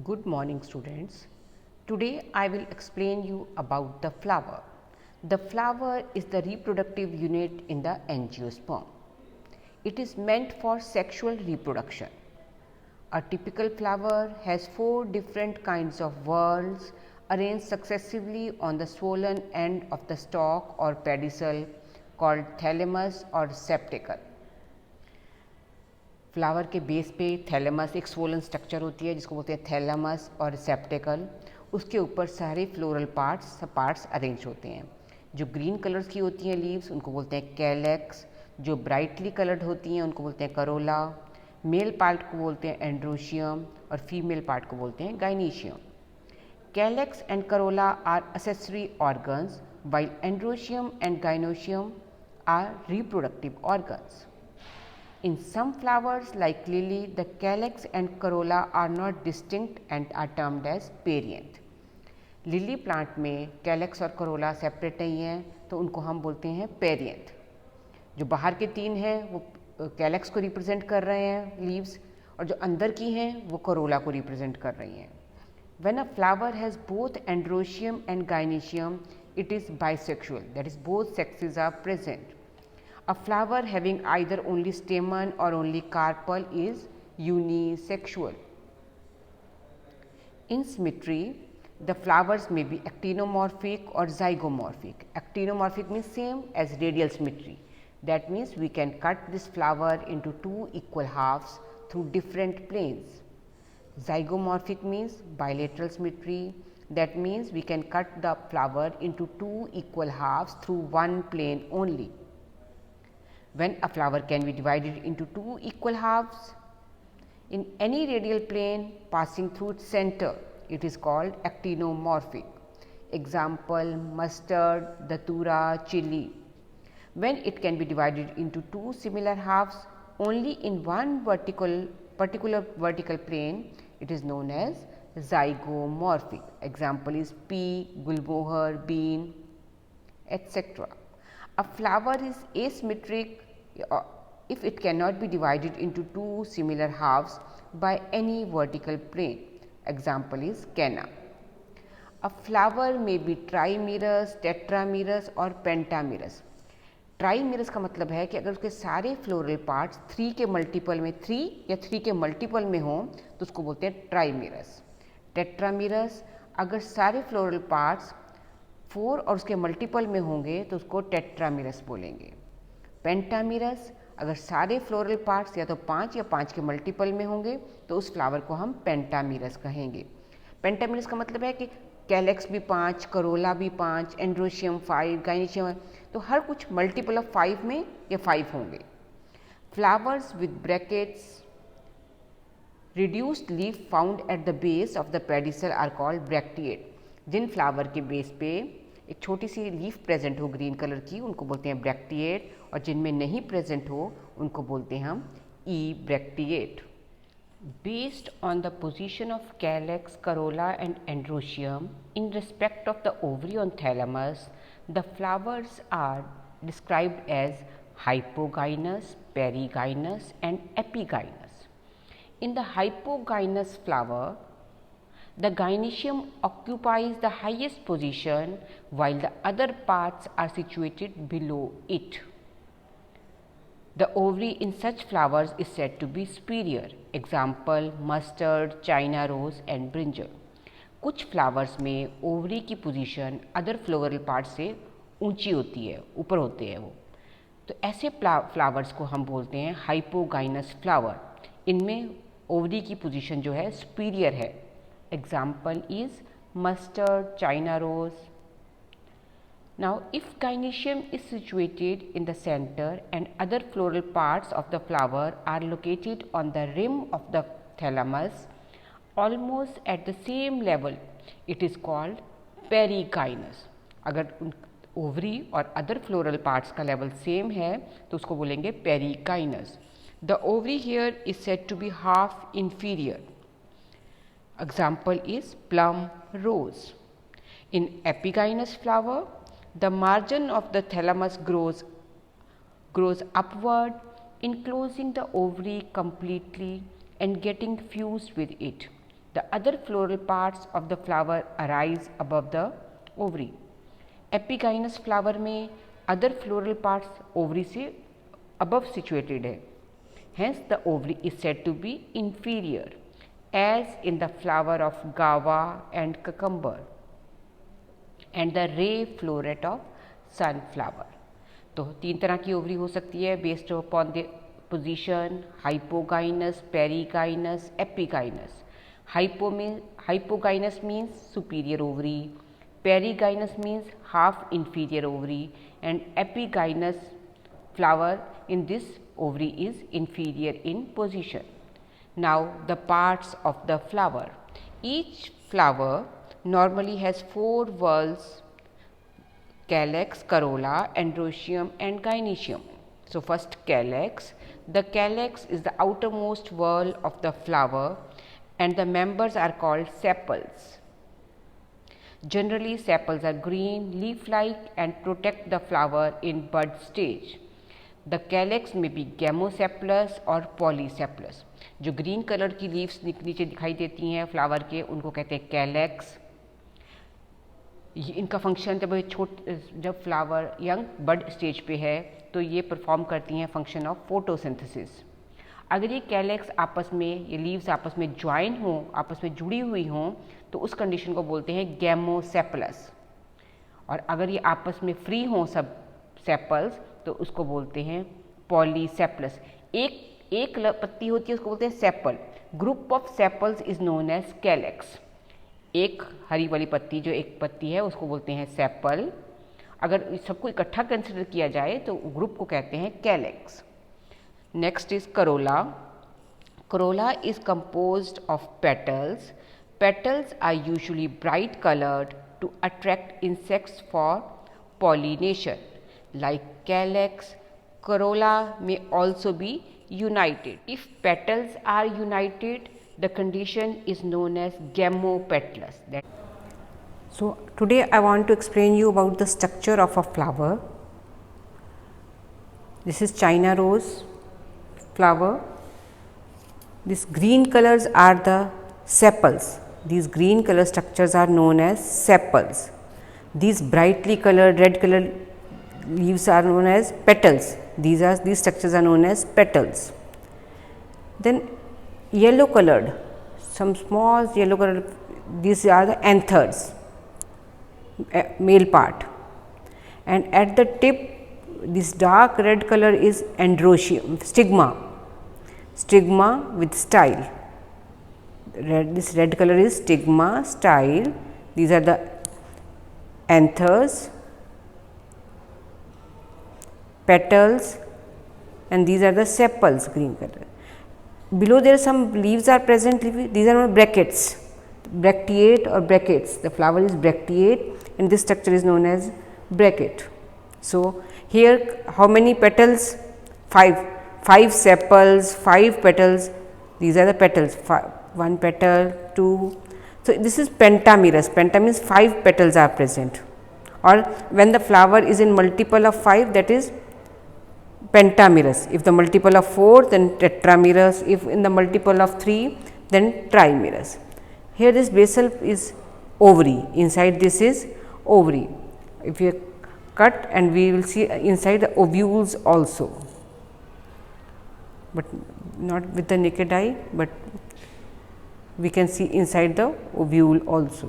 Good morning students. Today I will explain you about the flower. The flower is the reproductive unit in the angiosperm. It is meant for sexual reproduction. A typical flower has 4 different kinds of whorls arranged successively on the swollen end of the stalk or pedicel called thalamus or receptacle. Flower के base पे thalamus एक swollen structure होती है जिसको बोलते हैं thalamus और receptacle. उसके ऊपर सारे फ्लोरल पार्ट्स अरेंज होते हैं। जो ग्रीन कलर्स की होती हैं लीव्स उनको बोलते हैं कैलेक्स, जो ब्राइटली कलर्ड होती हैं उनको बोलते हैं करोला। मेल पार्ट को बोलते हैं एंड्रोशियम और फीमेल पार्ट को बोलते हैं gynoecium. Calyx and corolla are accessory organs while androecium and gynoecium are reproductive organs. In some flowers like lily, the calyx and corolla are not distinct and are termed as perianth. Lily plant में calyx और Corolla separate नहीं है तो उनको हम बोलते हैं perianth. जो बाहर के 3 हैं वो कैलेक्स को रिप्रेजेंट कर रहे हैं लीव्स, और जो अंदर की हैं वो करोला को रिप्रेजेंट कर रही हैं। When a flower has both androecium and gynoecium, it is bisexual, that is both sexes are present. A flower having either only stamen or only carpel is unisexual. In symmetry, the flowers may be actinomorphic or zygomorphic. Actinomorphic means same as radial symmetry. That means we can cut this flower into 2 equal halves through different planes. Zygomorphic means bilateral symmetry. That means we can cut the flower into 2 equal halves through one plane only. When a flower can be divided into 2 equal halves in any radial plane passing through its center, it is called actinomorphic. Example: mustard, datura, chili. When it can be divided into 2 similar halves only in one particular vertical plane, it is known as zygomorphic. Example is pea, gulmohar, bean, etc. A flower is asymmetric if it cannot be divided into 2 similar halves by any vertical plane. Example is canna. A flower may be trimerous, tetramerous और pentamerous. Trimerous का मतलब है कि अगर उसके सारे floral parts 3 के multiple में 3 या 3 के मल्टीपल में हों तो उसको बोलते हैं ट्राईमेरस। टेट्रामेरस अगर सारे फ्लोरल पार्ट्स 4 और उसके मल्टीपल में होंगे तो उसको टेट्रामेरस बोलेंगे। पेंटामेरस अगर सारे फ्लोरल पार्ट्स या तो 5 या 5 के मल्टीपल में होंगे तो उस फ्लावर को हम पेंटामेरस कहेंगे। पेंटामेरस का मतलब है कि कैलेक्स भी 5, करोला भी 5, एंड्रोशियम 5, गाइनीशियम, तो हर कुछ मल्टीपल ऑफ 5 में या 5 होंगे। Flowers with bracts reduced leaf found at the base of the pedicel are called bracteate. जिन फ्लावर के बेस पे एक छोटी सी लीफ प्रेजेंट हो ग्रीन कलर की उनको बोलते हैं ब्रैक्टिएट, और जिनमें नहीं प्रेजेंट हो उनको बोलते हैं हम ई bracteate. Based on the position of calyx, corolla and androecium in respect of the ovary on thalamus, the flowers are described as hypogynous, perigynous and epigynous. In the hypogynous flower, the gynoecium occupies the highest position while the other parts are situated below it. The ovary in such flowers is said to be superior. Example: mustard, China rose and brinjal. कुछ flowers में ovary की position other floral part से ऊंची होती है, ऊपर होते हैं वो, तो ऐसे फ्लावर्स को हम बोलते हैं हाइपोगाइनस फ्लावर। इनमें ओवरी की पोजीशन जो है सुपीरियर है। Example is mustard, China rose. Now, if gynoecium is situated in the center and other floral parts of the flower are located on the rim of the thalamus, almost at the same level, it is called perigynous. अगर ovary और other floral parts का level same है तो उसको बोलेंगे perigynous. The ovary here is said to be half inferior. Example is plum, rose. In epigynous flower, the margin of the thalamus grows upward, enclosing the ovary completely and getting fused with it. The other floral parts of the flower arise above the ovary. Epigynous flower में other floral parts ovary से above situated है. Hence the ovary is said to be inferior, as in the flower of guava and cucumber and the ray floret of sunflower. तो 3 तरह की ovary हो सकती है based upon the position, hypogynous, perigynous, epigynous. Hypogynes means superior ovary, perigynous means half inferior ovary, and epigynous flower in this ovary is inferior in position. Now the parts of the flower. Each flower normally has 4 whorls: calyx, corolla, androecium and gynoecium. So first calyx. The calyx is the outermost whorl of the flower and the members are called sepals. Generally sepals are green, leaf-like and protect the flower in bud stage. The calyx may be gamosepalous or polysepalous. जो green colour की leaves नीचे दिखाई देती हैं flower के उनको कहते हैं कैलेक्स. इनका फंक्शन जब फ्लावर यंग बड स्टेज पे है तो ये परफॉर्म करती हैं फंक्शन ऑफ फोटोसिंथेसिस. अगर ये कैलेक्स आपस में, ये लीव्स आपस में ज्वाइन हो, आपस में जुड़ी हुई हों तो उस कंडीशन को बोलते हैं गैमोसेपलस. और अगर ये आपस में फ्री हों सब सेपल्स तो उसको बोलते हैं पॉलीसेपलस. एक पत्ती होती है उसको बोलते हैं sepal. Group of sepals is known as calyx. एक हरी वाली पत्ती जो एक पत्ती है उसको बोलते हैं सेपल. अगर सबको इकट्ठा कंसिडर किया जाए तो ग्रुप को कहते हैं calyx. Next is corolla. Corolla is composed of petals. Petals are usually bright colored to attract insects for pollination. Like calyx, corolla may also be united. If petals are united, the condition is known as gamopetalous. So today I want to explain you about the structure of a flower. This is China rose flower. These green colors are the sepals. These green color structures are known as sepals. These brightly colored red colored leaves are known as petals. These structures are known as petals. Then yellow colored, some small yellow colored, these are the anthers, male part, and at the tip this dark red color is androecium, stigma with style. This red color is stigma, style. These are the anthers, petals, and these are the sepals, green color. Below there some leaves are present. These are brackets, bracteate or brackets. The flower is bracteate and this structure is known as bracket. So here how many petals? 5 sepals, 5 petals. These are the petals, 1 petal, 2. So this is pentamerous. Penta means 5 petals are present, or when the flower is in multiple of 5, that is pentamerous. If the multiple of 4, then tetramerous. If in the multiple of 3, then trimerous. Here this basal is ovary, inside this is ovary. If you cut, and we will see inside the ovules also, but not with the naked eye, but we can see inside the ovule also.